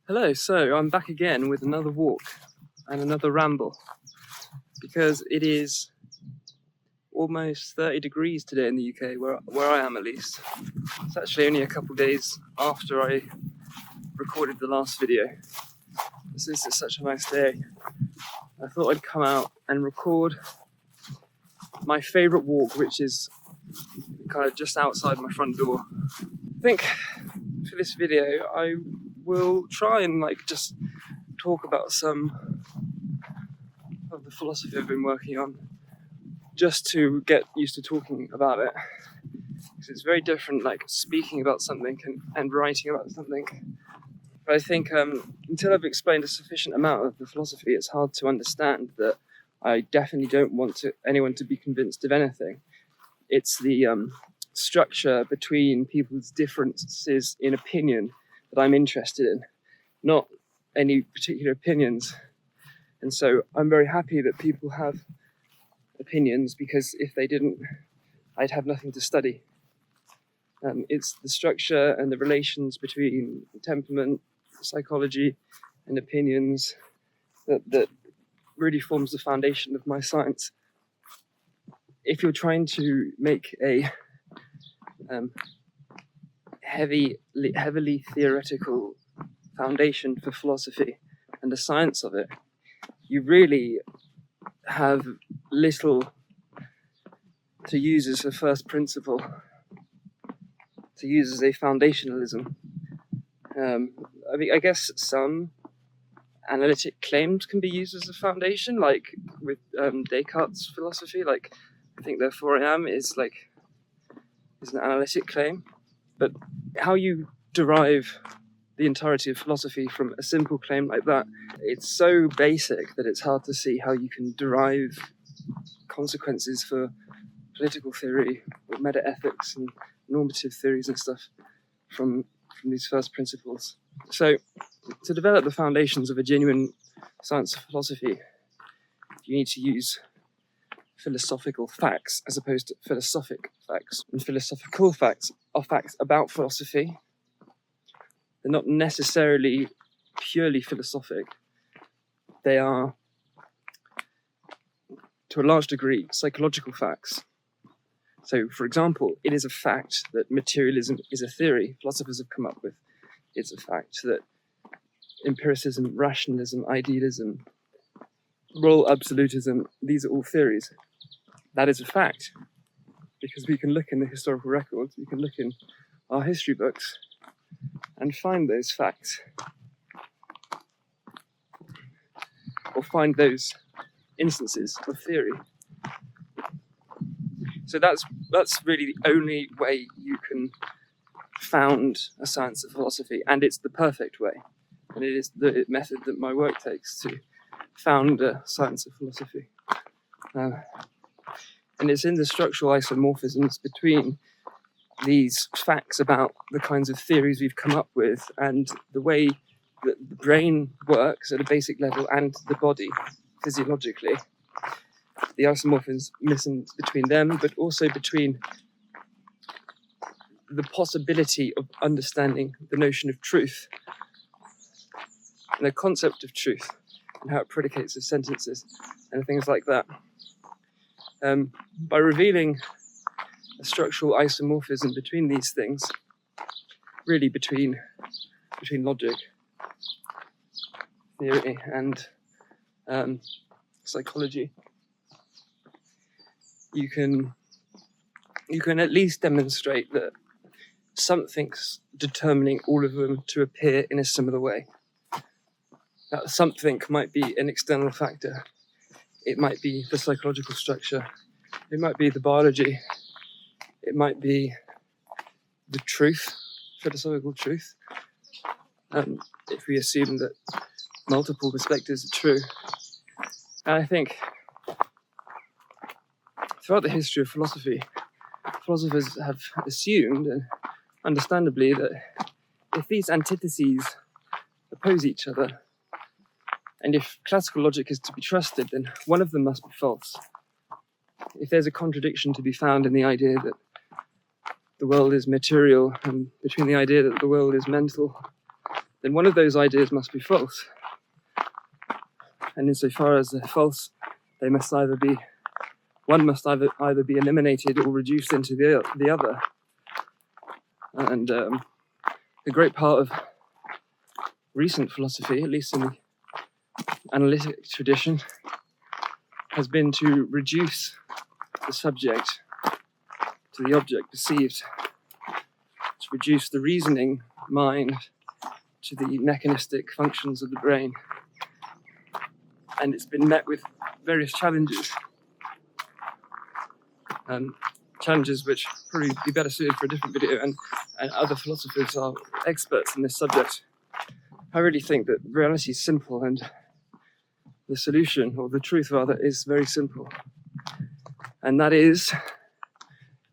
Hello, so I'm back again with another walk and another ramble because it is almost 30 degrees today in the UK, where I am at least. It's actually only a couple of days after I recorded the last video. Since it's such a nice day, I thought I'd come out and record my favourite walk, which is kind of just outside my front door. I think for this video I will try and just talk about some of the philosophy I've been working on, just to get used to talking about it, because it's very different speaking about something and writing about something. But I think until I've explained a sufficient amount of the philosophy, it's hard to understand that I definitely don't want anyone to be convinced of anything. It's the structure between people's differences in opinion that I'm interested in, not any particular opinions. And so I'm very happy that people have opinions, because if they didn't, I'd have nothing to study. It's the structure and the relations between temperament, psychology, and opinions that really forms the foundation of my science. If you're trying to make a heavily theoretical foundation for philosophy and the science of it, you really have little to use as a first principle, to use as a foundationalism. I guess some analytic claims can be used as a foundation, like with Descartes' philosophy, I think therefore I am is an analytic claim. But how you derive the entirety of philosophy from a simple claim like that, it's so basic that it's hard to see how you can derive consequences for political theory or meta-ethics and normative theories and stuff from these first principles. So to develop the foundations of a genuine science of philosophy, you need to use philosophical facts as opposed to philosophic facts. And philosophical facts are facts about philosophy. They're not necessarily purely philosophic. They are, to a large degree, psychological facts. So, for example, it is a fact that materialism is a theory philosophers have come up with. It's a fact that empiricism, rationalism, idealism, moral absolutism, these are all theories. That is a fact, because we can look in the historical records, we can look in our history books and find those facts, or find those instances of theory. So that's really the only way you can found a science of philosophy, and it's the perfect way. And it is the method that my work takes to found a science of philosophy. And it's in the structural isomorphisms between these facts about the kinds of theories we've come up with and the way that the brain works at a basic level and the body physiologically. The isomorphism between them, but also between the possibility of understanding the notion of truth and the concept of truth and how it predicates of sentences and things like that. By revealing a structural isomorphism between these things, really between logic, theory, and psychology, you can at least demonstrate that something's determining all of them to appear in a similar way. That something might be an external factor. It might be the psychological structure. It might be the biology. It might be the truth, philosophical truth. If we assume that multiple perspectives are true. And I think throughout the history of philosophy, philosophers have assumed, and understandably, that if these antitheses oppose each other, and if classical logic is to be trusted, then one of them must be false. If there's a contradiction to be found in the idea that the world is material and between the idea that the world is mental, then one of those ideas must be false. And insofar as they're false, they must either be, one must either be eliminated or reduced into the other. And a great part of recent philosophy, at least in the analytic tradition, has been to reduce the subject to the object perceived, to reduce the reasoning mind to the mechanistic functions of the brain. And it's been met with various challenges, challenges which probably be better suited for a different video, and other philosophers are experts in this subject. I really think that reality is simple, and the solution, or the truth rather, is very simple. And that is,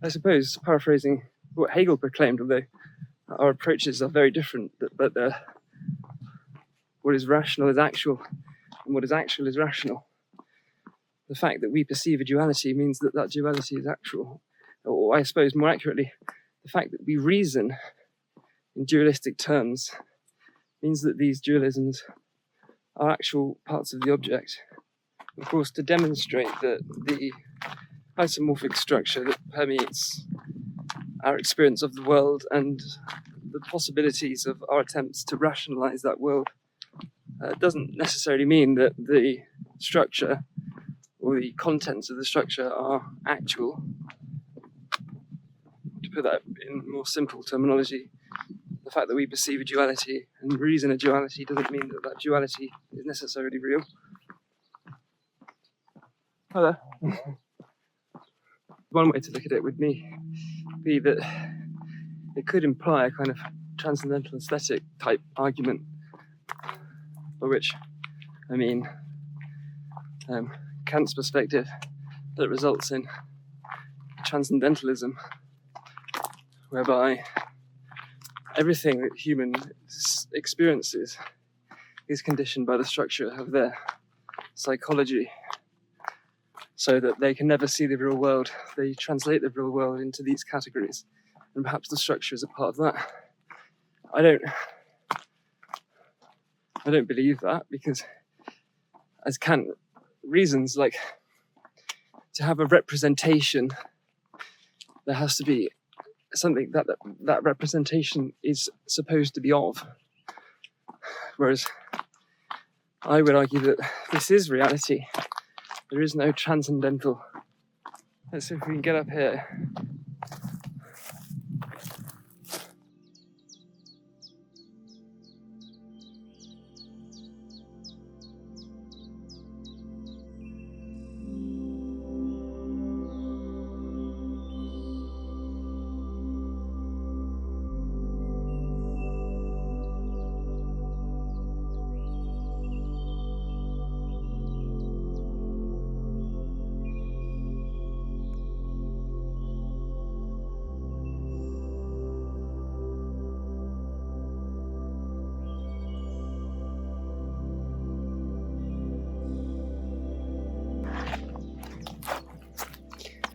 I suppose, paraphrasing what Hegel proclaimed, although our approaches are very different, but what is rational is actual, and what is actual is rational. The fact that we perceive a duality means that that duality is actual. Or I suppose more accurately, the fact that we reason in dualistic terms means that these dualisms are actual parts of the object. Of course, to demonstrate that the isomorphic structure that permeates our experience of the world and the possibilities of our attempts to rationalize that world doesn't necessarily mean that the structure or the contents of the structure are actual. To put that in more simple terminology, the fact that we perceive a duality and reason a duality doesn't mean that that duality is necessarily real. Hello. One way to look at it would be that it could imply a kind of transcendental aesthetic type argument, by which I mean Kant's perspective that results in transcendentalism, whereby everything that human experiences is conditioned by the structure of their psychology, so that they can never see the real world. They translate the real world into these categories, and perhaps the structure is a part of that. I don't believe that, because as Kant reasons, like, to have a representation, there has to be something that representation is supposed to be of. Whereas I would argue that this is reality. There is no transcendental. Let's see if we can get up here.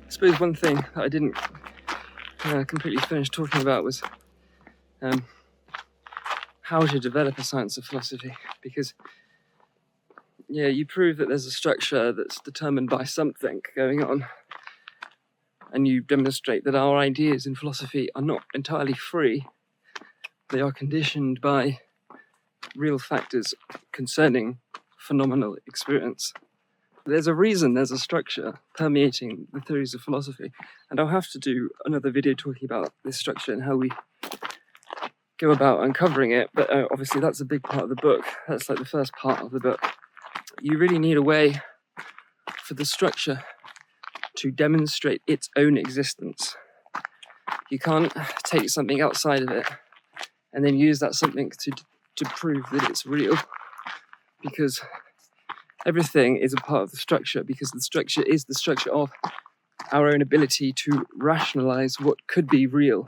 I suppose one thing that I didn't completely finish talking about was how to develop a science of philosophy, because you prove that there's a structure that's determined by something going on, and you demonstrate that our ideas in philosophy are not entirely free. They are conditioned by real factors concerning phenomenal experience. There's a reason there's a structure permeating the theories of philosophy, and I'll have to do another video talking about this structure and how we go about uncovering it, but obviously that's a big part of the book. That's like the first part of the book. You really need a way for the structure to demonstrate its own existence. You can't take something outside of it and then use that something to prove that it's real, because everything is a part of the structure, because the structure is the structure of our own ability to rationalize what could be real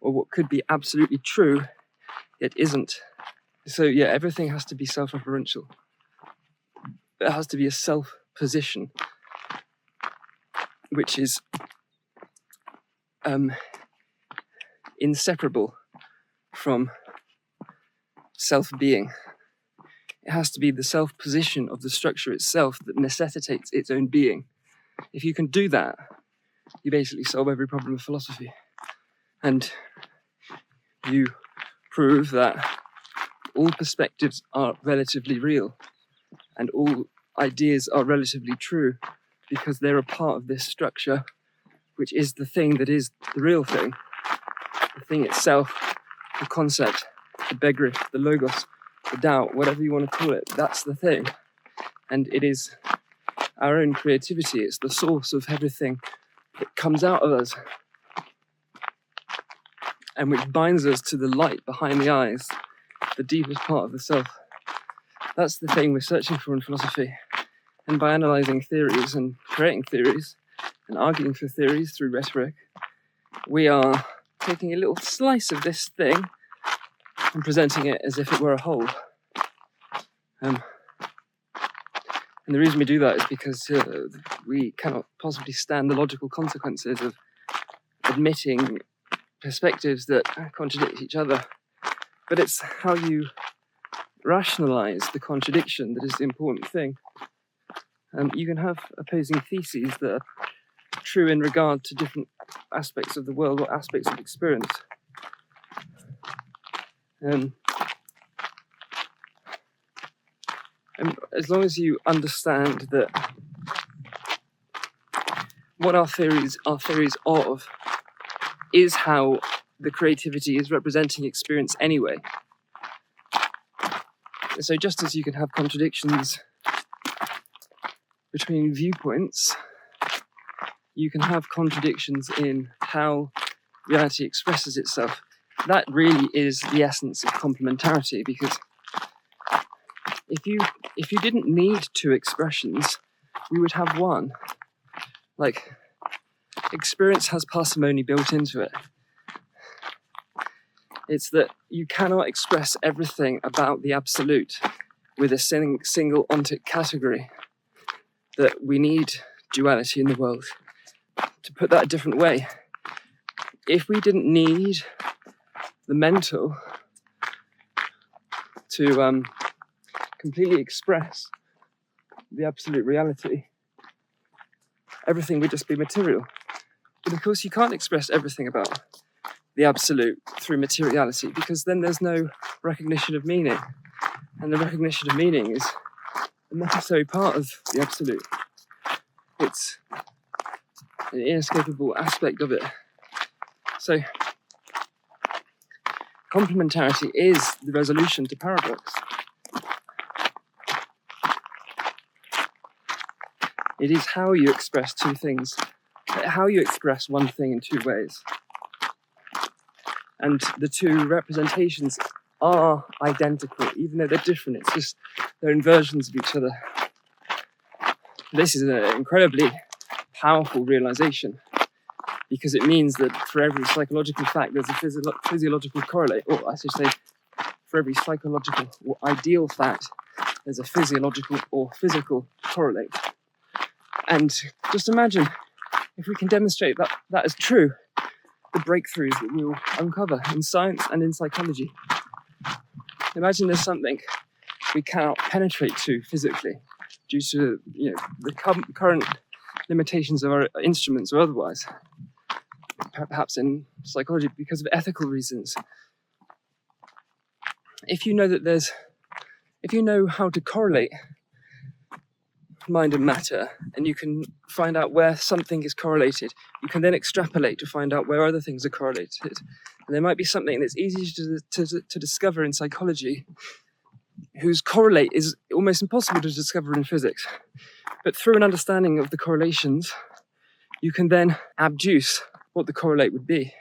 or what could be absolutely true, yet isn't. So everything has to be self-referential. It has to be a self-position, which is inseparable from self-being. It has to be the self-position of the structure itself that necessitates its own being. If you can do that, you basically solve every problem of philosophy. And you prove that all perspectives are relatively real and all ideas are relatively true because they're a part of this structure, which is the thing that is the real thing. The thing itself, the concept, the begrip, the logos, the doubt, whatever you want to call it, that's the thing. And it is our own creativity, it's the source of everything that comes out of us and which binds us to the light behind the eyes, the deepest part of the self. That's the thing we're searching for in philosophy. And by analysing theories and creating theories and arguing for theories through rhetoric, we are taking a little slice of this thing and presenting it as if it were a whole. And the reason we do that is because we cannot possibly stand the logical consequences of admitting perspectives that contradict each other. But it's how you rationalise the contradiction that is the important thing. You can have opposing theses that are true in regard to different aspects of the world or aspects of experience. And as long as you understand that what our theories of is how the creativity is representing experience anyway. So just as you can have contradictions between viewpoints, you can have contradictions in how reality expresses itself. That really is the essence of complementarity, because if you didn't need two expressions, we would have one. Like, experience has parsimony built into it. It's that you cannot express everything about the absolute with a single ontic category, that we need duality in the world. To put that a different way, if we didn't need the mental to completely express the absolute reality, everything would just be material. But of course you can't express everything about the absolute through materiality, because then there's no recognition of meaning. And the recognition of meaning is a necessary part of the absolute. It's an inescapable aspect of it. So complementarity is the resolution to paradox. It is how you express two things, how you express one thing in two ways. And the two representations are identical, even though they're different. It's just they're inversions of each other. This is an incredibly powerful realization, because it means that for every psychological fact, there's a physiological correlate, or I should say, for every psychological or ideal fact, there's a physiological or physical correlate. And just imagine if we can demonstrate that that is true, the breakthroughs that we will uncover in science and in psychology. Imagine there's something we cannot penetrate to physically due to the current limitations of our instruments or otherwise, perhaps in psychology because of ethical reasons. If you know how to correlate mind and matter, and you can find out where something is correlated, you can then extrapolate to find out where other things are correlated. And there might be something that's easy to discover in psychology, whose correlate is almost impossible to discover in physics. But through an understanding of the correlations, you can then abduce what the correlate would be,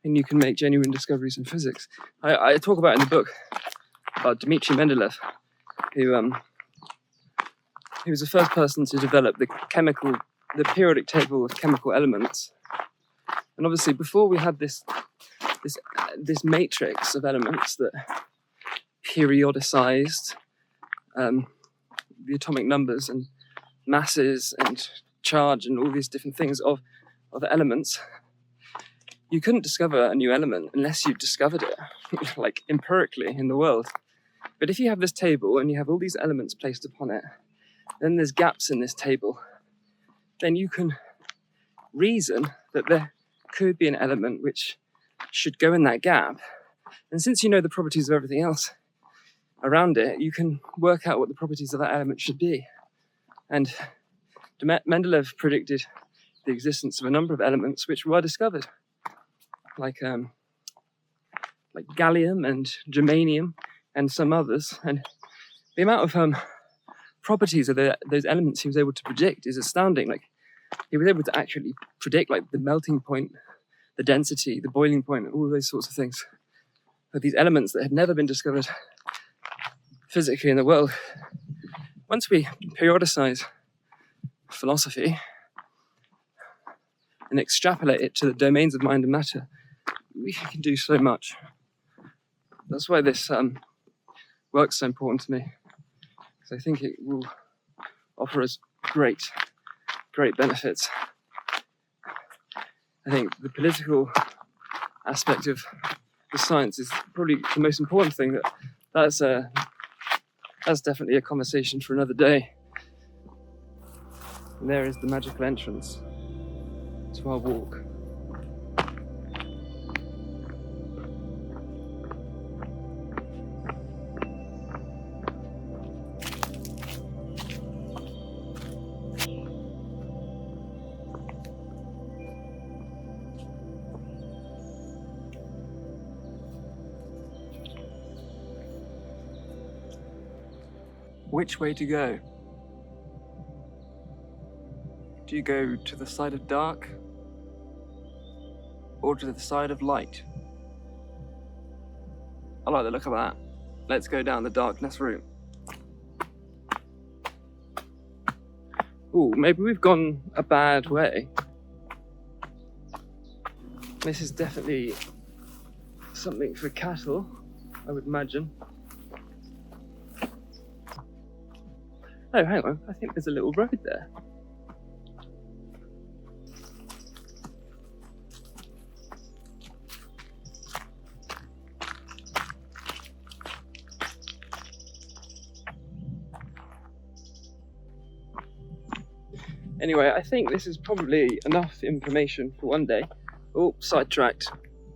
and you can make genuine discoveries in physics. I talk about in the book about Dmitri Mendeleev, who was the first person to develop the periodic table of chemical elements. And obviously, before we had this matrix of elements that periodicized the atomic numbers and masses and charge and all these different things of elements, you couldn't discover a new element unless you discovered it, like empirically in the world. But if you have this table and you have all these elements placed upon it, then there's gaps in this table, then you can reason that there could be an element which should go in that gap. And since you know the properties of everything else around it, you can work out what the properties of that element should be. And Mendeleev predicted the existence of a number of elements which were discovered, like gallium and germanium and some others. And the amount of properties of those elements he was able to predict is astounding. Like, he was able to actually predict like the melting point, the density, the boiling point, all those sorts of things. But these elements that had never been discovered physically in the world. Once we periodicize philosophy and extrapolate it to the domains of mind and matter, we can do so much. That's why this work's so important to me, because I think it will offer us great benefits. I think the political aspect of the science is probably the most important thing. That's definitely a conversation for another day. And there is the magical entrance to our walk. Which way to go? Do you go to the side of dark or to the side of light? I like the look of that. Let's go down the darkness route. Ooh, maybe we've gone a bad way. This is definitely something for cattle, I would imagine. Oh, hang on, I think there's a little road there. Anyway, I think this is probably enough information for one day. Oh, sidetracked.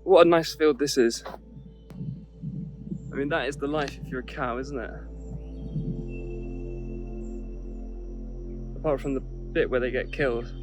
What a nice field this is. I mean, that is the life if you're a cow, isn't it? Apart from the bit where they get killed.